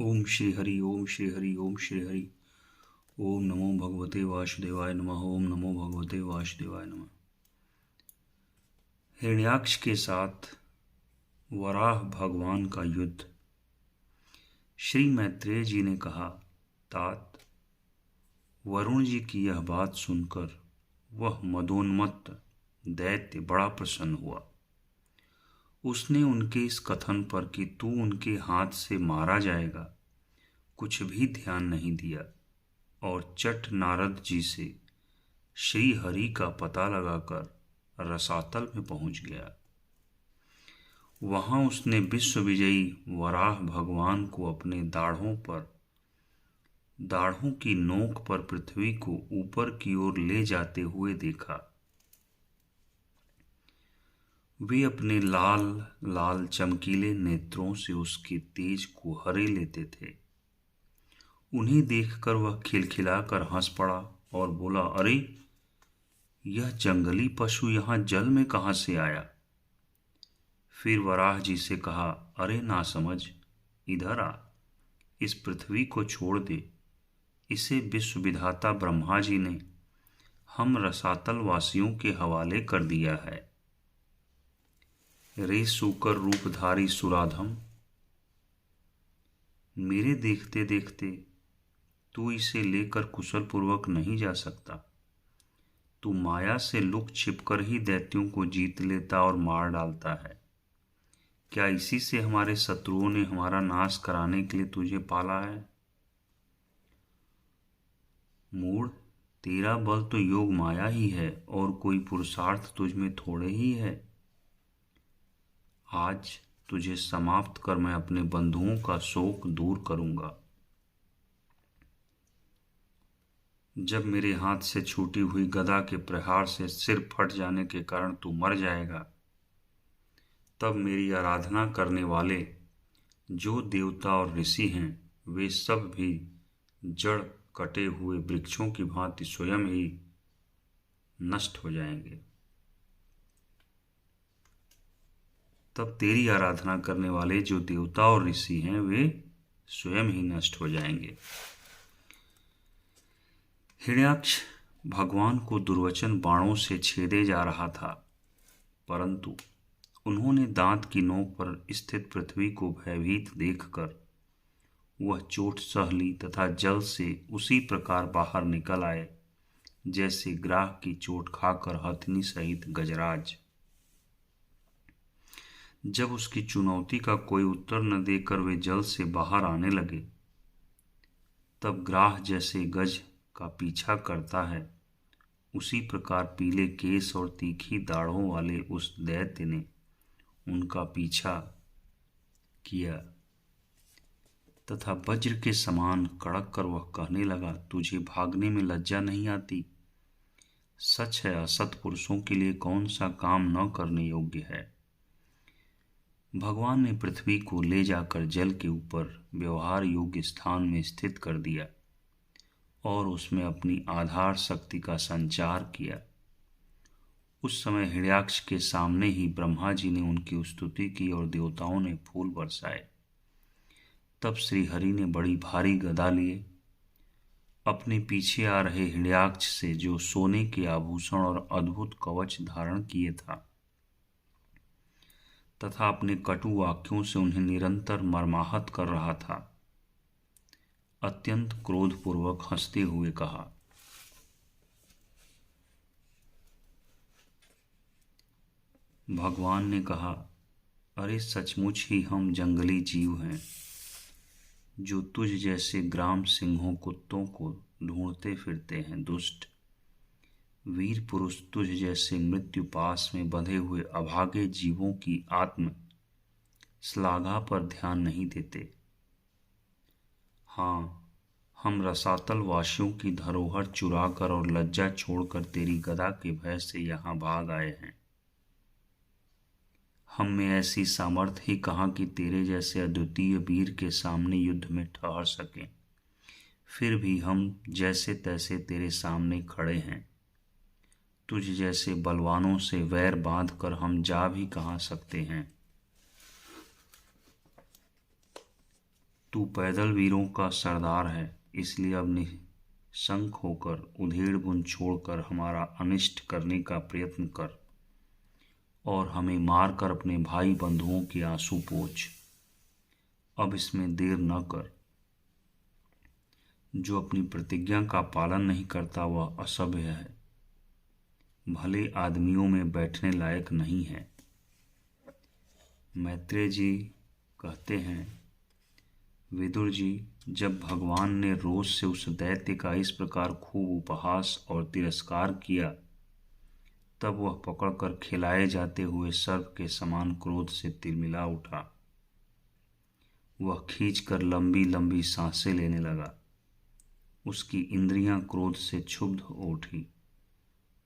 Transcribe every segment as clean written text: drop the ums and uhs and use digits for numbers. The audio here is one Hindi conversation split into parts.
ओम श्री हरि ओम श्री हरि ओम श्री हरि। ओम नमो भगवते वासुदेवाय नमः। ओम नमो भगवते वासुदेवाय नमः। हिरण्याक्ष के साथ वराह भगवान का युद्ध। श्री मैत्रेय जी ने कहा, तात, वरुण जी की यह बात सुनकर वह मदोन्मत्त दैत्य बड़ा प्रसन्न हुआ। उसने उनके इस कथन पर कि तू उनके हाथ से मारा जाएगा कुछ भी ध्यान नहीं दिया और चट नारद जी से श्री हरि का पता लगाकर रसातल में पहुंच गया। वहां उसने विश्व विजयी वराह भगवान को अपने दाढ़ों की नोक पर पृथ्वी को ऊपर की ओर ले जाते हुए देखा। वे अपने लाल लाल चमकीले नेत्रों से उसके तेज को हरे लेते थे। उन्हें देखकर वह खिलखिलाकर हंस पड़ा और बोला, अरे, यह जंगली पशु यहां जल में कहां से आया? फिर वराह जी से कहा, अरे नासमझ, इधर आ, इस पृथ्वी को छोड़ दे। इसे विश्व विधाता ब्रह्मा जी ने हम रसातल वासियों के हवाले कर दिया है। रे सूकर रूपधारी सुराधम, मेरे देखते देखते तू इसे लेकर कुशल पूर्वक नहीं जा सकता। तू माया से लुक छिपकर ही दैत्यों को जीत लेता और मार डालता है। क्या इसी से हमारे शत्रुओं ने हमारा नाश कराने के लिए तुझे पाला है? मूढ़, तेरा बल तो योग माया ही है और कोई पुरुषार्थ तुझ में थोड़े ही है। आज तुझे समाप्त कर मैं अपने बंधुओं का शोक दूर करूंगा। जब मेरे हाथ से छूटी हुई गदा के प्रहार से सिर फट जाने के कारण तू मर जाएगा, तब मेरी आराधना करने वाले जो देवता और ऋषि हैं वे सब भी जड़ कटे हुए वृक्षों की भांति स्वयं ही नष्ट हो जाएंगे। तब तेरी आराधना करने वाले जो देवता और ऋषि हैं वे स्वयं ही नष्ट हो जाएंगे। हिरण्याक्ष भगवान को दुर्वचन बाणों से छेदे जा रहा था, परंतु उन्होंने दांत की नोक पर स्थित पृथ्वी को भयभीत देखकर वह चोट सह ली तथा जल से उसी प्रकार बाहर निकल आए जैसे ग्राह की चोट खाकर हथिनी सहित गजराज। जब उसकी चुनौती का कोई उत्तर न देकर वे जल से बाहर आने लगे, तब ग्राह जैसे गज का पीछा करता है उसी प्रकार पीले केस और तीखी दाढ़ों वाले उस दैत्य ने उनका पीछा किया तथा वज्र के समान कड़क कर वह कहने लगा, तुझे भागने में लज्जा नहीं आती? सच है, असत पुरुषों के लिए कौन सा काम न करने योग्य है। भगवान ने पृथ्वी को ले जाकर जल के ऊपर व्यवहार योग्य स्थान में स्थित कर दिया और उसमें अपनी आधार शक्ति का संचार किया। उस समय हिरण्याक्ष के सामने ही ब्रह्मा जी ने उनकी स्तुति की और देवताओं ने फूल बरसाए। तब श्री हरि ने बड़ी भारी गदा लिए अपने पीछे आ रहे हिरण्याक्ष से, जो सोने के आभूषण और अद्भुत कवच धारण किए था, तथा अपने कटु वाक्यों से उन्हें निरंतर मर्माहत कर रहा था, अत्यंत क्रोधपूर्वक हंसते हुए कहा, भगवान ने कहा, अरे सचमुच ही हम जंगली जीव हैं जो तुझ जैसे ग्राम सिंहों कुत्तों को ढूंढते फिरते हैं। दुष्ट वीर पुरुष तुझ जैसे मृत्यु पास में बंधे हुए अभागे जीवों की आत्म श्लाघा पर ध्यान नहीं देते। हाँ, हम रसातल वासियों की धरोहर चुराकर और लज्जा छोड़कर तेरी गदा के भय से यहाँ भाग आए हैं। हम में ऐसी सामर्थ्य ही कहाँ कि तेरे जैसे अद्वितीय वीर के सामने युद्ध में ठहर सकें। फिर भी हम जैसे तैसे तेरे सामने खड़े हैं। तुझ जैसे बलवानों से वैर बांध कर हम जा भी कहाँ सकते हैं। तू पैदल वीरों का सरदार है, इसलिए अब निशंक होकर उधेड़ बुन छोड़कर हमारा अनिष्ट करने का प्रयत्न कर और हमें मारकर अपने भाई बंधुओं के आंसू पोंछ। अब इसमें देर न कर। जो अपनी प्रतिज्ञा का पालन नहीं करता वह असभ्य है, भले आदमियों में बैठने लायक नहीं है। मैत्रेय जी कहते हैं, विदुर जी, जब भगवान ने रोष से उस दैत्य का इस प्रकार खूब उपहास और तिरस्कार किया, तब वह पकड़कर खिलाए जाते हुए सर्प के समान क्रोध से तिलमिला उठा। वह खींचकर लंबी लंबी सांसें लेने लगा। उसकी इंद्रियां क्रोध से क्षुब्ध हो उठी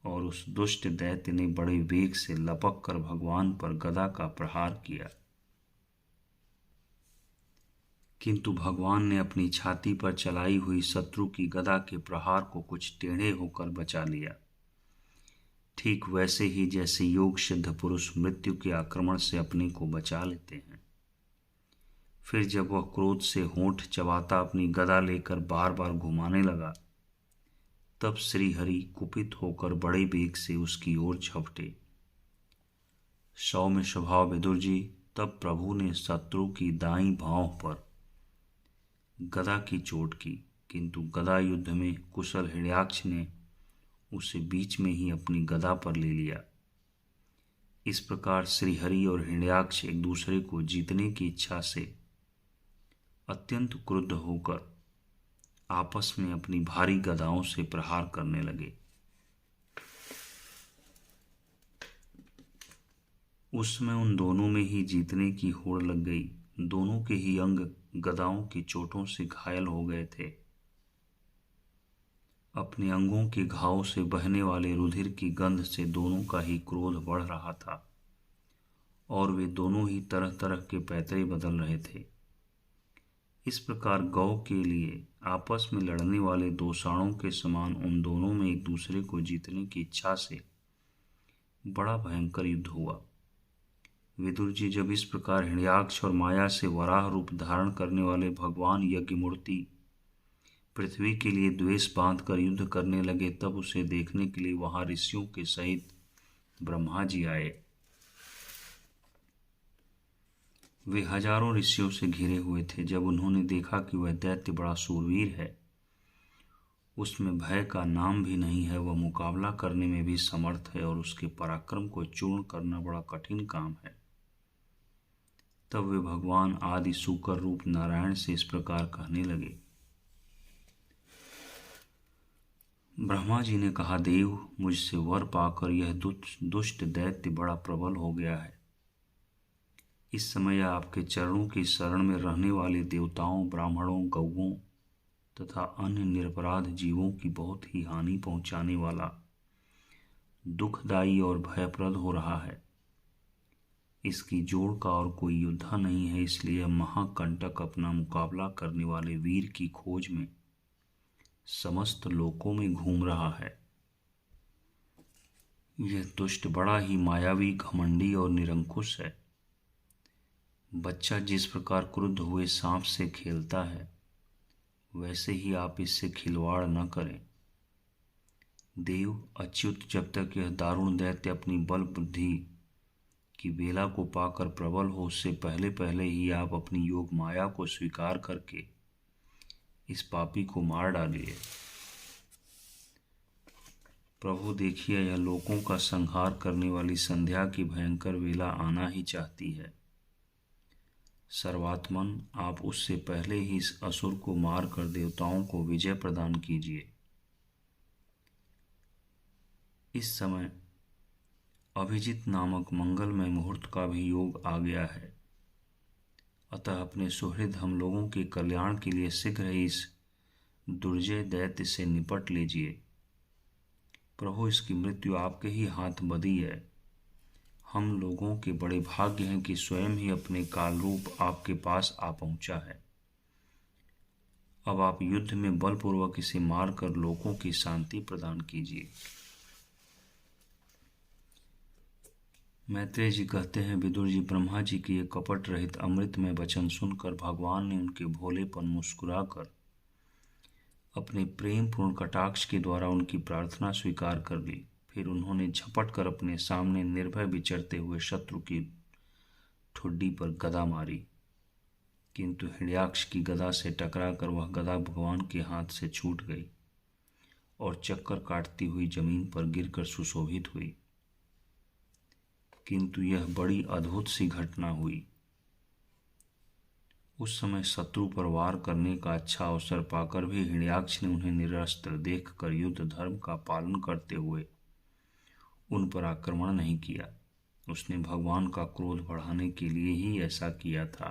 और उस दुष्ट दैत्य ने बड़े वेग से लपक कर भगवान पर गदा का प्रहार किया, किंतु भगवान ने अपनी छाती पर चलाई हुई शत्रु की गदा के प्रहार को कुछ टेढ़े होकर बचा लिया। ठीक वैसे ही जैसे योग सिद्ध पुरुष मृत्यु के आक्रमण से अपने को बचा लेते हैं। फिर जब वह क्रोध से होंठ चबाता अपनी गदा लेकर बार बार घुमाने लगा, तब श्रीहरि कुपित होकर बड़े वेग से उसकी ओर झपटे। सौम्य स्वभाव विदुर जी, तब प्रभु ने शत्रु की दाईं भौं पर गदा की चोट की, किंतु गदा युद्ध में कुशल हिरण्याक्ष ने उसे बीच में ही अपनी गदा पर ले लिया। इस प्रकार श्रीहरि और हिरण्याक्ष एक दूसरे को जीतने की इच्छा से अत्यंत क्रुद्ध होकर आपस में अपनी भारी गदाओं से प्रहार करने लगे। उस समय उन दोनों में ही जीतने की होड़ लग गई। दोनों के ही अंग गदाओं की चोटों से घायल हो गए थे। अपने अंगों के घाव से बहने वाले रुधिर की गंध से दोनों का ही क्रोध बढ़ रहा था और वे दोनों ही तरह तरह के पैतरे बदल रहे थे। इस प्रकार गौ के लिए आपस में लड़ने वाले दो साणों के समान उन दोनों में एक दूसरे को जीतने की इच्छा से बड़ा भयंकर युद्ध हुआ। विदुर जी, जब इस प्रकार हिरण्याक्ष और माया से वराह रूप धारण करने वाले भगवान यज्ञ मूर्ति पृथ्वी के लिए द्वेष बांध कर युद्ध करने लगे, तब उसे देखने के लिए वहां ऋषियों के सहित ब्रह्मा जी आए। वे हजारों ऋषियों से घिरे हुए थे। जब उन्होंने देखा कि वह दैत्य बड़ा शूरवीर है, उसमें भय का नाम भी नहीं है, वह मुकाबला करने में भी समर्थ है और उसके पराक्रम को चूर्ण करना बड़ा कठिन काम है, तब वे भगवान आदि सूकर रूप नारायण से इस प्रकार कहने लगे। ब्रह्मा जी ने कहा, देव, मुझसे वर पाकर यह दुष्ट दैत्य बड़ा प्रबल हो गया है। इस समय आपके चरणों की शरण में रहने वाले देवताओं, ब्राह्मणों, गौओं तथा अन्य निरपराध जीवों की बहुत ही हानि पहुंचाने वाला, दुखदायी और भयप्रद हो रहा है। इसकी जोड़ का और कोई योद्धा नहीं है, इसलिए यह महाकंटक अपना मुकाबला करने वाले वीर की खोज में समस्त लोकों में घूम रहा है। यह दुष्ट बड़ा ही मायावी, घमंडी और निरंकुश है। बच्चा जिस प्रकार क्रुद्ध हुए सांप से खेलता है, वैसे ही आप इससे खिलवाड़ न करें। देव, अच्युत, जब तक यह दारुण दैत्य अपनी बल बुद्धि की बेला को पाकर प्रबल हो, उससे पहले पहले ही आप अपनी योग माया को स्वीकार करके इस पापी को मार डालिए। प्रभु, देखिए, यह लोकों का संहार करने वाली संध्या की भयंकर वेला आना ही चाहती है। सर्वात्मन, आप उससे पहले ही इस असुर को मार कर देवताओं को विजय प्रदान कीजिए। इस समय अभिजित नामक मंगलमय मुहूर्त का भी योग आ गया है, अतः अपने सुहृद हम लोगों के कल्याण के लिए शीघ्र ही इस दुर्जय दैत्य से निपट लीजिए। प्रभु, इसकी मृत्यु आपके ही हाथ बदी है। हम लोगों के बड़े भाग्य हैं कि स्वयं ही अपने काल रूप आपके पास आ पहुंचा है। अब आप युद्ध में बलपूर्वक इसे मारकर लोगों की शांति प्रदान कीजिए। मैत्रेय जी कहते हैं, विदुर जी, ब्रह्मा जी की ये कपट रहित अमृत में वचन सुनकर भगवान ने उनके भोलेपन मुस्कुराकर अपने प्रेम पूर्ण कटाक्ष के द्वारा उनकी प्रार्थना स्वीकार कर ली। फिर उन्होंने झपट कर अपने सामने निर्भय विचरते हुए शत्रु की ठुड्डी पर गदा मारी, किंतु हिरण्याक्ष की गदा से टकराकर वह गदा भगवान के हाथ से छूट गई और चक्कर काटती हुई जमीन पर गिरकर सुशोभित हुई। किंतु यह बड़ी अद्भुत सी घटना हुई। उस समय शत्रु पर वार करने का अच्छा अवसर पाकर भी हिरण्याक्ष ने उन्हें निरस्त्र देखकर युद्ध धर्म का पालन करते हुए उन पर आक्रमण नहीं किया। उसने भगवान का क्रोध बढ़ाने के लिए ही ऐसा किया था।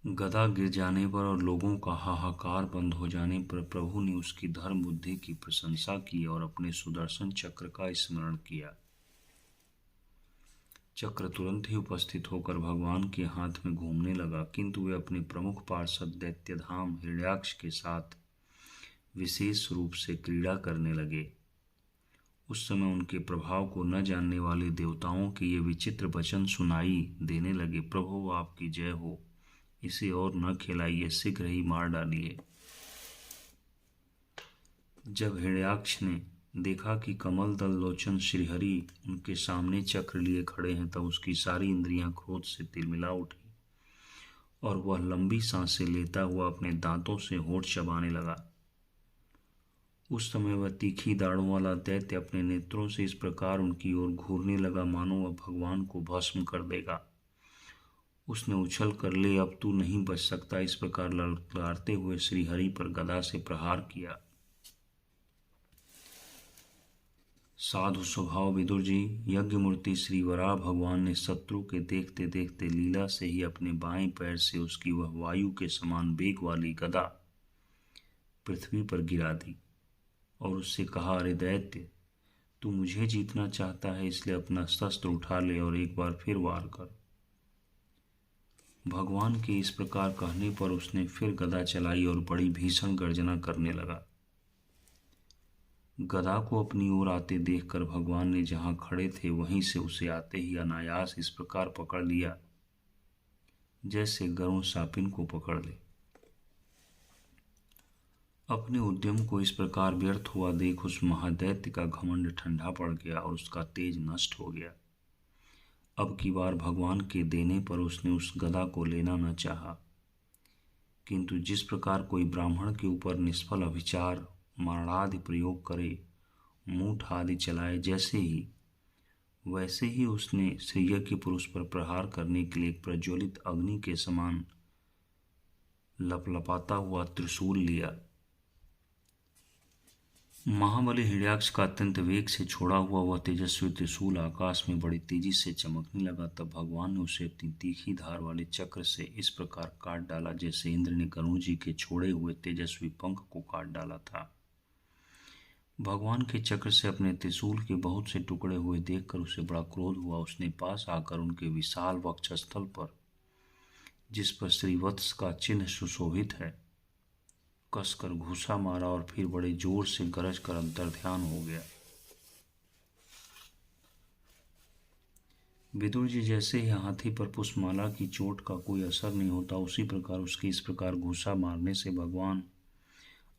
गदा गिर जाने पर और लोगों का हाहाकार बंद हो जाने पर प्रभु ने उसकी धर्म बुद्धि की प्रशंसा की और अपने सुदर्शन चक्र का स्मरण किया। चक्र तुरंत ही उपस्थित होकर भगवान के हाथ में घूमने लगा, किंतु वे अपने प्रमुख पार्षद दैत्यधाम हिरण्याक्ष के साथ विशेष रूप से क्रीड़ा करने लगे। उस समय उनके प्रभाव को न जानने वाले देवताओं के ये विचित्र वचन सुनाई देने लगे, प्रभु आपकी जय हो, इसे और न खिलाइए, शीघ्र ही मार डालिए। जब हिरण्याक्ष ने देखा कि कमल दल लोचन श्रीहरि उनके सामने चक्र लिए खड़े हैं, तब उसकी सारी इंद्रियां क्रोध से तिलमिला उठी और वह लंबी सांसें लेता हुआ अपने दांतों से होंठ चबाने लगा। उस समय वह तीखी दाढ़ों वाला दैत्य अपने नेत्रों से इस प्रकार उनकी ओर घूरने लगा मानो वह भगवान को भस्म कर देगा। उसने उछल कर, ले अब तू नहीं बच सकता, इस प्रकार ललकारते हुए श्रीहरि पर गदा से प्रहार किया। साधु स्वभाव विदुर जी, यज्ञ मूर्ति श्री वराह भगवान ने शत्रु के देखते देखते लीला से ही अपने बाएं पैर से उसकी वह वायु के समान वेग वाली गदा पृथ्वी पर गिरा दी और उससे कहा, अरे दैत्य, तू मुझे जीतना चाहता है, इसलिए अपना शस्त्र उठा ले और एक बार फिर वार कर। भगवान के इस प्रकार कहने पर उसने फिर गदा चलाई और बड़ी भीषण गर्जना करने लगा। गदा को अपनी ओर आते देखकर भगवान ने जहां खड़े थे वहीं से उसे आते ही अनायास इस प्रकार पकड़ लिया जैसे गरुड़ सापिन को पकड़ ले। अपने उद्यम को इस प्रकार व्यर्थ हुआ देख उस महादैत्य का घमंड ठंडा पड़ गया और उसका तेज नष्ट हो गया। अब की बार भगवान के देने पर उसने उस गदा को लेना न चाहा, किंतु जिस प्रकार कोई ब्राह्मण के ऊपर निष्फल अभिचार मारणादि प्रयोग करे, मूठ आदि चलाए, वैसे ही उसने श्रेयज्ञ पुरुष पर प्रहार करने के लिए एक प्रज्वलित अग्नि के समान लपलपाता हुआ त्रिशूल लिया। महाबली हिरण्याक्ष का अत्यंत वेग से छोड़ा हुआ वह तेजस्वी त्रिशूल आकाश में बड़ी तेजी से चमकने लगा। तब भगवान ने उसे अपनी तीखी धार वाले चक्र से इस प्रकार काट डाला जैसे इंद्र ने गरुड़ जी के छोड़े हुए तेजस्वी पंख को काट डाला था। भगवान के चक्र से अपने त्रिशूल के बहुत से टुकड़े हुए देखकर उसे बड़ा क्रोध हुआ। उसने पास आकर उनके विशाल वक्षस्थल पर, जिस पर श्रीवत्स का चिन्ह सुशोभित है, कसकर घूसा मारा और फिर बड़े जोर से गरज कर अंतर्ध्यान हो गया। विदुर जी, जैसे ही हाथी पर पुष्पमाला की चोट का कोई असर नहीं होता, उसी प्रकार उसके इस प्रकार घूसा मारने से भगवान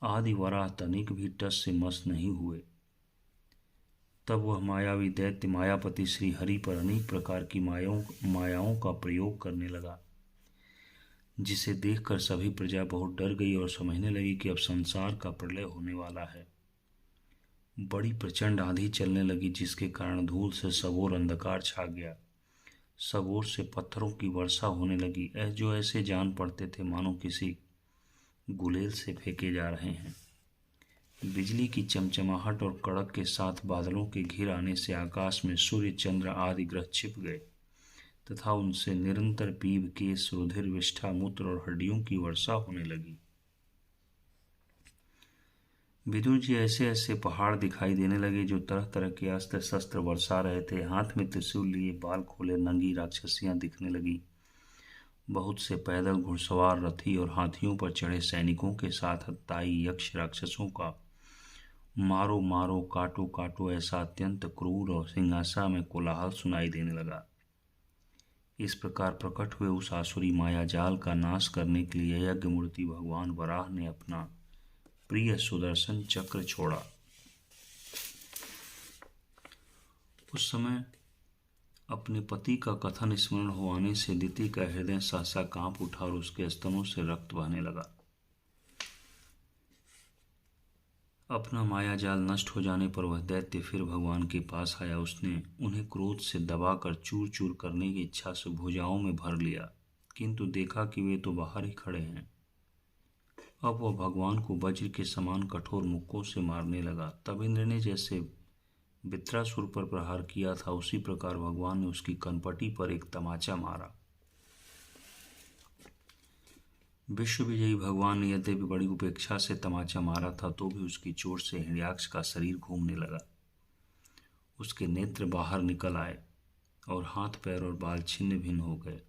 आदि वराह तनिक भी टस से मस नहीं हुए। तब वह मायावी दैत्य मायापति श्री हरि पर अनेक प्रकार की मायाओं का प्रयोग करने लगा, जिसे देखकर सभी प्रजा बहुत डर गई और समझने लगी कि अब संसार का प्रलय होने वाला है। बड़ी प्रचंड आंधी चलने लगी, जिसके कारण धूल से सब ओर अंधकार छा गया। सब ओर से पत्थरों की वर्षा होने लगी, जो ऐसे जान पड़ते थे मानो किसी गुलेल से फेंके जा रहे हैं। बिजली की चमचमाहट और कड़क के साथ बादलों के घिर आने से आकाश में सूर्य, चंद्र आदि ग्रह छिप गए तथा उनसे निरंतर पीप, केश, रुधिर, विष्ठा, मूत्र और हड्डियों की वर्षा होने लगी। विदुर जी, ऐसे ऐसे पहाड़ दिखाई देने लगे जो तरह तरह के अस्त्र शस्त्र वर्षा रहे थे। हाथ में त्रिशूल लिए बाल खोले नंगी राक्षसियां दिखने लगी। बहुत से पैदल घुड़सवार, रथी और हाथियों पर चढ़े सैनिकों के साथ हत्याई यक्ष राक्षसों का मारो मारो काटो काटो ऐसा अत्यंत क्रूर और सिंहासा में कोलाहल सुनाई देने लगा। इस प्रकार प्रकट हुए उस आसुरी माया जाल का नाश करने के लिए यज्ञ मूर्ति भगवान वराह ने अपना प्रिय सुदर्शन चक्र छोड़ा। उस समय अपने पति का कथन स्मरण हो आने से दिति का हृदय सहसा कांप उठा और उसके स्तनों से रक्त बहने लगा। अपना माया जाल नष्ट हो जाने पर वह दैत्य फिर भगवान के पास आया। उसने उन्हें क्रोध से दबाकर चूर चूर करने की इच्छा से भुजाओं में भर लिया, किंतु देखा कि वे तो बाहर ही खड़े हैं। अब वह भगवान को वज्र के समान कठोर मुक्कों से मारने लगा। तब इंद्र ने जैसे वृत्रासुर पर प्रहार किया था, उसी प्रकार भगवान ने उसकी कनपटी पर एक तमाचा मारा। विश्व विजयी भगवान ने यद्यपि बड़ी उपेक्षा से तमाचा मारा था, तो भी उसकी चोट से हिरण्याक्ष का शरीर घूमने लगा। उसके नेत्र बाहर निकल आए और हाथ पैर और बाल छिन्न भिन्न हो गए,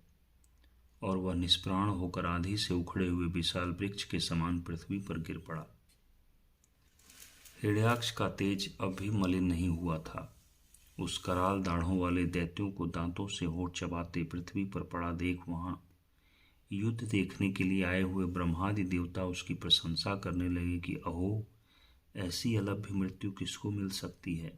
और वह निष्प्राण होकर आंधी से उखड़े हुए विशाल वृक्ष के समान पृथ्वी पर गिर पड़ा। हिरण्याक्ष का तेज अब भी मलिन नहीं हुआ था। उस कराल दाढ़ों वाले दैत्यों को दांतों से होठ चबाते पृथ्वी पर पड़ा देख वहां युद्ध देखने के लिए आए हुए ब्रह्मादि देवता उसकी प्रशंसा करने लगे कि अहो, ऐसी अलभ्य मृत्यु किसको मिल सकती है।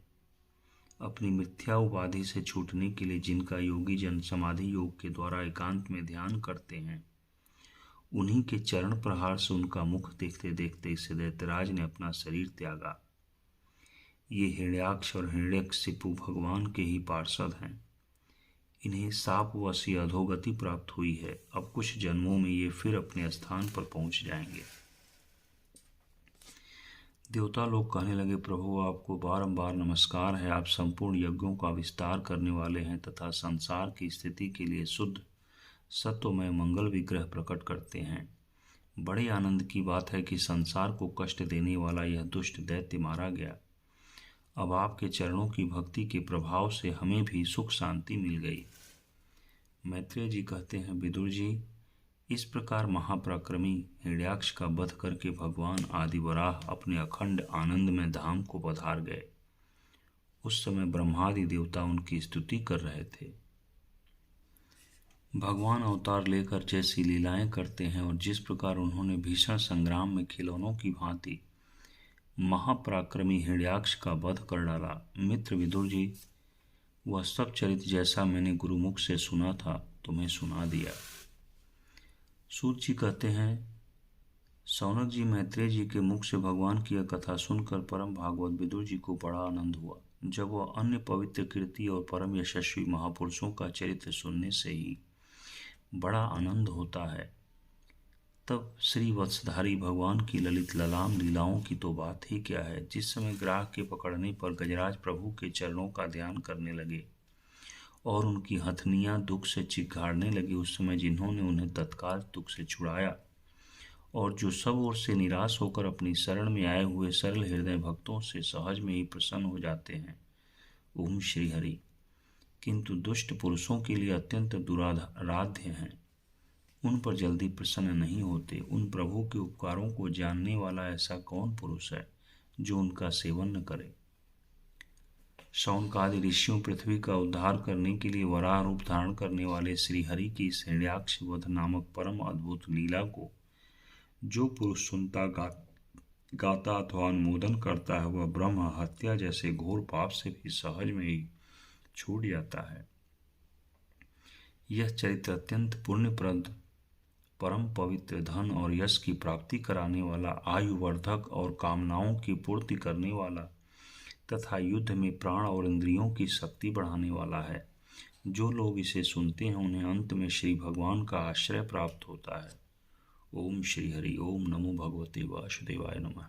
अपनी मिथ्या उपाधि से छूटने के लिए जिनका योगी जन समाधि योग के द्वारा एकांत में ध्यान करते हैं, उन्हीं के चरण प्रहार से उनका मुख देखते देखते इस दैत्यराज ने अपना शरीर त्यागा। ये हिरण्याक्ष और हिरण्यकशिपु भगवान के ही पार्षद हैं। इन्हें शापवश ये अधोगति प्राप्त हुई है। अब कुछ जन्मों में ये फिर अपने स्थान पर पहुंच जाएंगे। देवता लोग कहने लगे, प्रभु आपको बारंबार नमस्कार है। आप संपूर्ण यज्ञों का विस्तार करने वाले हैं तथा संसार की स्थिति के लिए शुद्ध सत्वमय मंगल विग्रह प्रकट करते हैं। बड़े आनंद की बात है कि संसार को कष्ट देने वाला यह दुष्ट दैत्य मारा गया। अब आपके चरणों की भक्ति के प्रभाव से हमें भी सुख शांति मिल गई। मैत्रेय जी कहते हैं, विदुर जी, इस प्रकार महापराक्रमी हिरण्याक्ष का वध करके भगवान आदिवराह अपने अखंड आनंद में धाम को पधार गए। उस समय ब्रह्मादि देवता उनकी स्तुति कर रहे थे। भगवान अवतार लेकर जैसी लीलाएं करते हैं और जिस प्रकार उन्होंने भीषण संग्राम में खिलौनों की भांति महापराक्रमी हिरण्याक्ष का वध कर डाला। मित्र विदुर जी, वह सब चरित्र जैसा मैंने गुरुमुख से सुना था तुम्हें सुना दिया। सूत जी कहते हैं, सौनक जी मैत्रेय जी के मुख से भगवान की यह कथा सुनकर परम भागवत विदुर जी को बड़ा आनंद हुआ। जब वह अन्य पवित्र कीर्ति और परम यशस्वी महापुरुषों का चरित्र सुनने से ही बड़ा आनंद होता है, तब श्री वत्सधारी भगवान की ललित ललाम लीलाओं की तो बात ही क्या है। जिस समय ग्राह के पकड़ने पर गजराज प्रभु के चरणों का ध्यान करने लगे और उनकी हथनियां दुख से चिघाड़ने लगी, उस समय जिन्होंने उन्हें तत्काल दुख से छुड़ाया और जो सब ओर से निराश होकर अपनी शरण में आए हुए सरल हृदय भक्तों से सहज में ही प्रसन्न हो जाते हैं, ओम श्री हरि, किंतु दुष्ट पुरुषों के लिए अत्यंत दुराराध्य हैं। उन पर जल्दी प्रसन्न नहीं होते। उन प्रभु के उपकारों को जानने वाला ऐसा कौन पुरुष है जो उनका सेवन न करे। शौनकादि ऋषियों पृथ्वी का उद्धार करने के लिए वराह रूप धारण करने वाले श्री हरि की इस हिरण्याक्ष वध नामक परम अद्भुत लीला को जो पुरुष सुनता गाता अथवा अनुमोदन करता है, वह ब्रह्म हत्या जैसे घोर पाप से भी सहज में ही छूट जाता है। यह चरित्र अत्यंत पुण्यप्रद, परम पवित्र, धन और यश की प्राप्ति कराने वाला, आयुवर्धक और कामनाओं की पूर्ति करने वाला तथा युद्ध में प्राण और इंद्रियों की शक्ति बढ़ाने वाला है। जो लोग इसे सुनते हैं उन्हें अंत में श्री भगवान का आश्रय प्राप्त होता है। ओम श्री हरि। ओम नमो भगवते वासुदेवाय नमः।